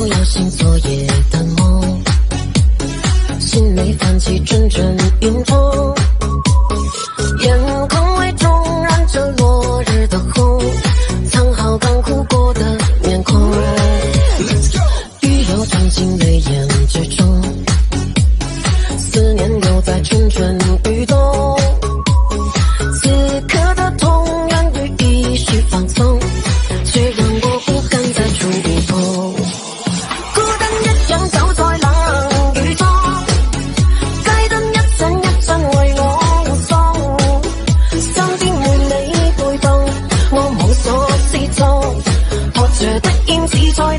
不要醒昨夜的梦，心没泛起阵阵云痛，眼眶微中染着落日的红，藏好刚哭过的面孔，雨又装进泪眼之中，思念又在蠢蠢欲动，此刻的痛源于一时放纵，却让我不敢再触碰。孤單一樣走在冷雨中，街燈一陣一陣為我護送，身邊沒你陪同，我無所適從，拖着的燕子在